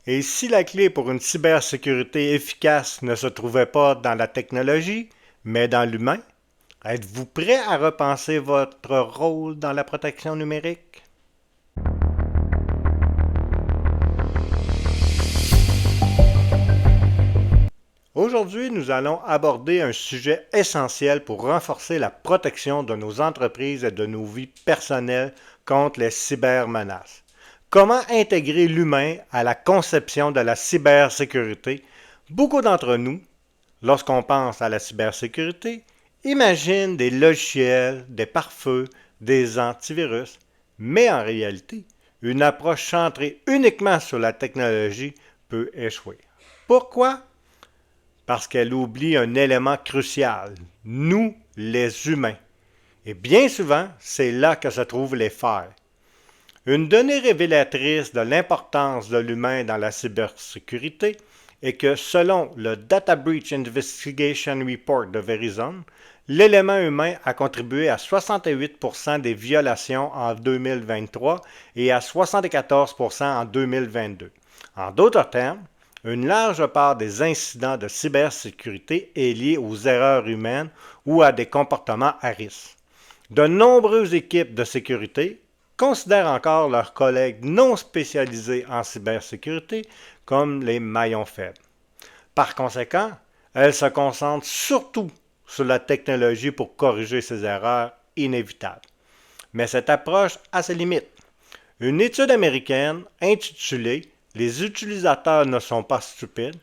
Et si la clé pour une cybersécurité efficace ne se trouvait pas dans la technologie, mais dans l'humain, êtes-vous prêt à repenser votre rôle dans la protection numérique? Aujourd'hui, nous allons aborder un sujet essentiel pour renforcer la protection de nos entreprises et de nos vies personnelles contre les cybermenaces. Comment intégrer l'humain à la conception de la cybersécurité? Beaucoup d'entre nous, lorsqu'on pense à la cybersécurité, imaginent des logiciels, des pare-feux, des antivirus, mais en réalité, une approche centrée uniquement sur la technologie peut échouer. Pourquoi? Parce qu'elle oublie un élément crucial, nous, les humains. Et bien souvent, c'est là que se trouvent les failles. Une donnée révélatrice de l'importance de l'humain dans la cybersécurité est que selon le Data Breach Investigation Report de Verizon, l'élément humain a contribué à 68% des violations en 2023 et à 74% en 2022. En d'autres termes, une large part des incidents de cybersécurité est liée aux erreurs humaines ou à des comportements à risque. De nombreuses équipes de sécurité considèrent encore leurs collègues non spécialisés en cybersécurité comme les maillons faibles. Par conséquent, elles se concentrent surtout sur la technologie pour corriger ces erreurs inévitables. Mais cette approche a ses limites. Une étude américaine intitulée Les utilisateurs ne sont pas stupides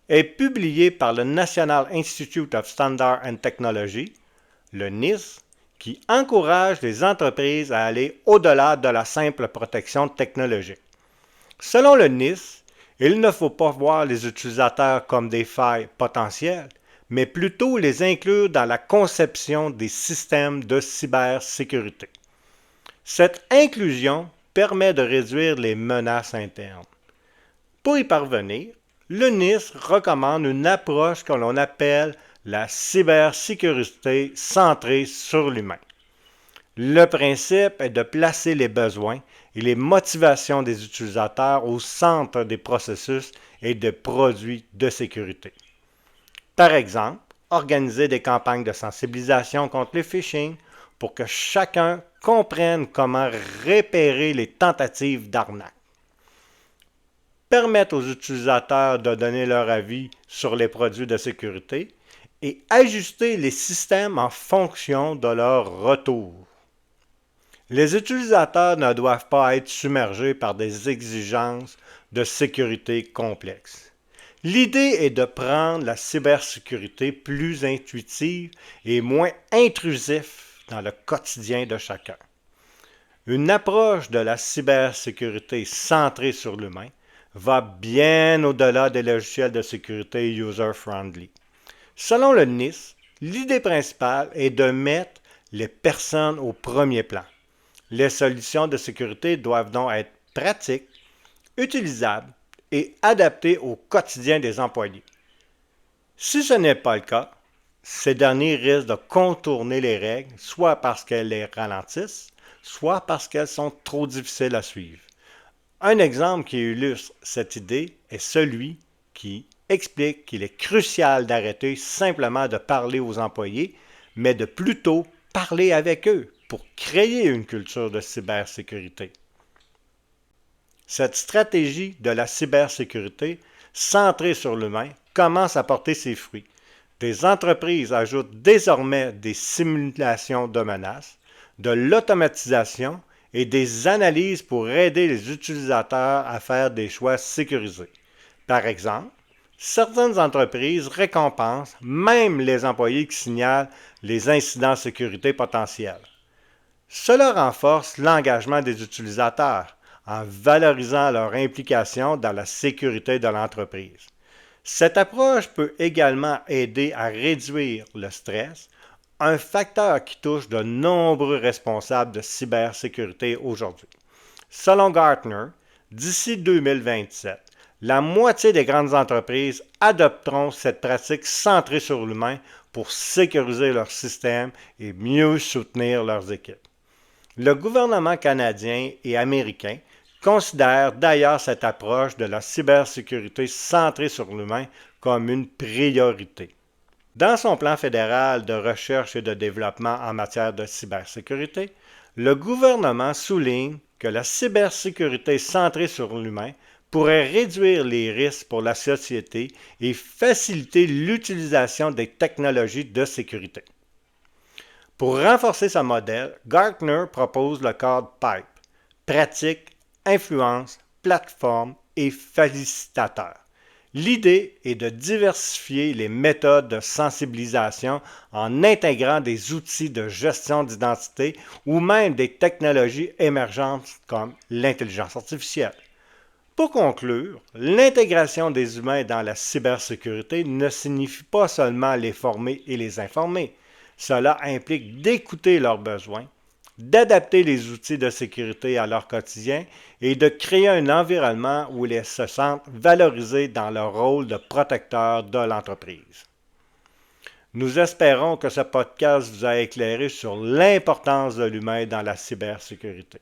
est publiée par le National Institute of Standards and Technology, le NIST, qui encourage les entreprises à aller au-delà de la simple protection technologique. Selon le NIST, il ne faut pas voir les utilisateurs comme des failles potentielles, mais plutôt les inclure dans la conception des systèmes de cybersécurité. Cette inclusion permet de réduire les menaces internes. Pour y parvenir, le NIST recommande une approche que l'on appelle la cybersécurité centrée sur l'humain. Le principe est de placer les besoins et les motivations des utilisateurs au centre des processus et des produits de sécurité. Par exemple, organiser des campagnes de sensibilisation contre le phishing pour que chacun comprenne comment repérer les tentatives d'arnaque. Permettre aux utilisateurs de donner leur avis sur les produits de sécurité et ajuster les systèmes en fonction de leur retour. Les utilisateurs ne doivent pas être submergés par des exigences de sécurité complexes. L'idée est de prendre la cybersécurité plus intuitive et moins intrusive dans le quotidien de chacun. Une approche de la cybersécurité centrée sur l'humain va bien au-delà des logiciels de sécurité user-friendly. Selon le NIST, l'idée principale est de mettre les personnes au premier plan. Les solutions de sécurité doivent donc être pratiques, utilisables et adaptées au quotidien des employés. Si ce n'est pas le cas, ces derniers risquent de contourner les règles, soit parce qu'elles les ralentissent, soit parce qu'elles sont trop difficiles à suivre. Un exemple qui illustre cette idée est celui qui explique qu'il est crucial d'arrêter simplement de parler aux employés, mais de plutôt parler avec eux pour créer une culture de cybersécurité. Cette stratégie de la cybersécurité centrée sur l'humain commence à porter ses fruits. Des entreprises ajoutent désormais des simulations de menaces, de l'automatisation et des analyses pour aider les utilisateurs à faire des choix sécurisés. Par exemple, certaines entreprises récompensent même les employés qui signalent les incidents de sécurité potentiels. Cela renforce l'engagement des utilisateurs en valorisant leur implication dans la sécurité de l'entreprise. Cette approche peut également aider à réduire le stress, un facteur qui touche de nombreux responsables de cybersécurité aujourd'hui. Selon Gartner, d'ici 2027, la moitié des grandes entreprises adopteront cette pratique centrée sur l'humain pour sécuriser leur système et mieux soutenir leurs équipes. Le gouvernement canadien et américain considère d'ailleurs cette approche de la cybersécurité centrée sur l'humain comme une priorité. Dans son plan fédéral de recherche et de développement en matière de cybersécurité, le gouvernement souligne que la cybersécurité centrée sur l'humain pourrait réduire les risques pour la société et faciliter l'utilisation des technologies de sécurité. Pour renforcer ce modèle, Gartner propose le cadre PIPE, pratique, influence, plateforme et facilitateur. L'idée est de diversifier les méthodes de sensibilisation en intégrant des outils de gestion d'identité ou même des technologies émergentes comme l'intelligence artificielle. Pour conclure, l'intégration des humains dans la cybersécurité ne signifie pas seulement les former et les informer. Cela implique d'écouter leurs besoins, d'adapter les outils de sécurité à leur quotidien et de créer un environnement où ils se sentent valorisés dans leur rôle de protecteur de l'entreprise. Nous espérons que ce podcast vous a éclairé sur l'importance de l'humain dans la cybersécurité.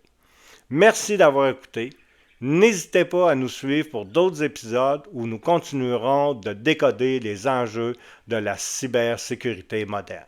Merci d'avoir écouté. N'hésitez pas à nous suivre pour d'autres épisodes où nous continuerons de décoder les enjeux de la cybersécurité moderne.